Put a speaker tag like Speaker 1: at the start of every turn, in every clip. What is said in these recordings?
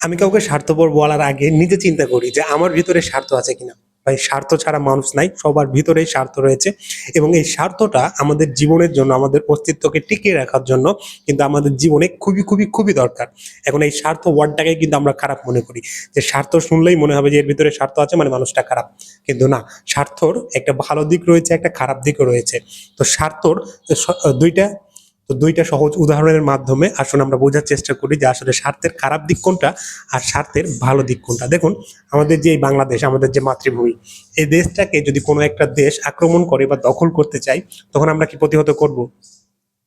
Speaker 1: আমি কাউকে স্বার্থপর বলার আগে নিজে চিন্তা করি যে আমার ভিতরে স্বার্থ আছে কিনা। ভাই, স্বার্থ ছাড়া মানুষ নাই, সবার ভিতরেই স্বার্থ রয়েছে। এবং এই স্বার্থটা আমাদের জীবনের জন্য, আমাদের অস্তিত্বকে টিকিয়ে রাখার জন্য কিন্তু আমাদের জীবনে খুবই খুবই খুবই দরকার। এখন এই স্বার্থ ওয়ার্ডটাকে কিন্তু আমরা খারাপ মনে করি, যে স্বার্থ শুনলেই মনে হবে যে এর ভিতরে স্বার্থ আছে মানে মানুষটা খারাপ। কিন্তু না, স্বার্থর একটা ভালো দিক রয়েছে, একটা খারাপ দিকও রয়েছে। তো স্বার্থর দুইটা দুইটা সহজ উদাহরণের মাধ্যমে আসলে আমরা বোঝার চেষ্টা করি যে আসলে স্বার্থের খারাপ দিক কোনটা আর স্বার্থের ভালো দিক কোনটা। দেখুন, আমাদের যে এই বাংলাদেশ, আমাদের যে মাতৃভূমি, এই দেশটাকে যদি কোনো একটা দেশ আক্রমণ করে বা দখল করতে চাই, তখন আমরা কি প্রতিহত করব?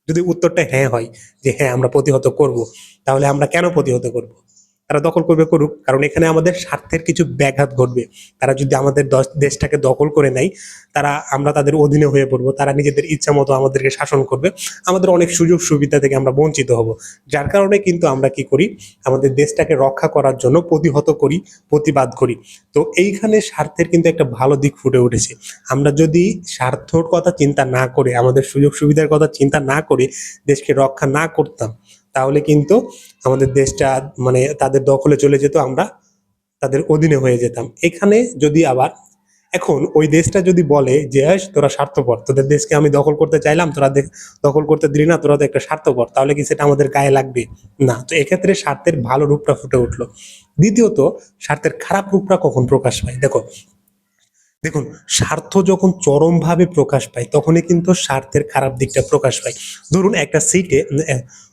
Speaker 1: যদি উত্তরটা হ্যাঁ হয়, যে হ্যাঁ আমরা প্রতিহত করব, তাহলে আমরা কেন প্রতিহত করব? তারা দখল করবে, করুক, কারণ এখানে আমাদের স্বার্থের কিছু ব্যাঘাত ঘটবে। তারা যদি আমাদের দেশটাকে দখল করে নেয়, আমরা তাদের অধীনে হয়ে পড়বো, তারা নিজেদের ইচ্ছা মতো আমাদেরকে শাসন করবে, আমাদের অনেক সুযোগ সুবিধা থেকে আমরা বঞ্চিত হব। যার কারণে কিন্তু আমরা কি করি, আমাদের দেশটাকে রক্ষা করার জন্য প্রতিহত করি, প্রতিবাদ করি। তো এইখানে স্বার্থের কিন্তু একটা ভালো দিক ফুটে উঠেছে। আমরা যদি স্বার্থর কথা চিন্তা না করে, আমাদের সুযোগ সুবিধার কথা চিন্তা না করে দেশকে রক্ষা না করতাম, তাহলে কিন্তু আমাদের দেশটা মানে তাদের দখলে চলে যেত, আমরা তাদের অধীনে হয়ে যেতাম। এখানে যদি আবার এখন ওই দেশটা যদি বলে যে তোরা স্বার্থপর, তোদের দেশকে আমি দখল করতে চাইলাম, তোরা দখল করতে দিলি না, তোরা তো একটা স্বার্থপর, তাহলে কি সেটা আমাদের গায়ে লাগবে? না। তো এক্ষেত্রে স্বার্থের ভালো রূপটা ফুটে উঠলো। দ্বিতীয়ত, স্বার্থের খারাপ রূপটা কখন প্রকাশ পায়? দেখুন, স্বার্থ যখন চরমভাবে প্রকাশ পায় তখনই কিন্তু স্বার্থের খারাপ দিকটা প্রকাশ পায়। ধরুন একটা সিটে,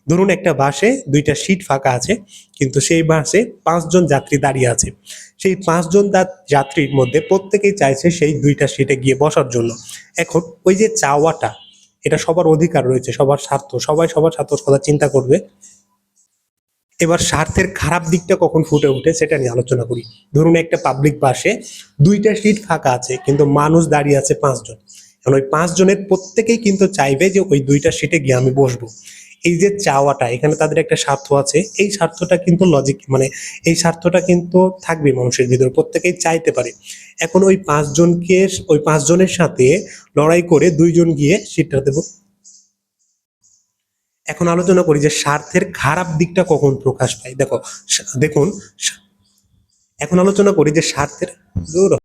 Speaker 1: ধরুন একটা বাসে দুইটা সিট ফাঁকা আছে, কিন্তু সেই বাসে 5 জন যাত্রী দাঁড়িয়ে আছে। সেই 5 জন যাত্রীর মধ্যে প্রত্যেকেই চাইছে সেই দুইটা সিটে গিয়ে বসার জন্য। এখন ওই যে চাওয়াটা, এটা সবার অধিকার রয়েছে, সবার স্বার্থ, সবাই সবার স্বার্থের কথা চিন্তা করবে। এবার স্বার্থের খারাপ দিকটা কখন ফুটে ওঠে সেটা নিয়ে আলোচনা করি। ধরুন একটা পাবলিক বাসে দুইটা সিট ফাঁকা আছে, কিন্তু মানুষ দাঁড়িয়ে আছে 5 জন। এখন ওই 5 জনের প্রত্যেকেই কিন্তু চাইবে যে ওই দুইটা সিটে গিয়ে আমি বসবো। এই যে চাওয়াটা, এখানে তাদের একটা স্বার্থ আছে। এই স্বার্থটা কিন্তু লজিক, মানে এই স্বার্থটা কিন্তু থাকবে মানুষের ভিতরে, প্রত্যেকেই চাইতে পারে। এখন ওই 5 জনের সাথে লড়াই করে 2 জন গিয়ে সিটটা দেবো। এখন আলোচনা করি যে স্বার্থের খারাপ দিকটা কখন প্রকাশ পায়। দেখুন, এখন আলোচনা করি যে স্বার্থের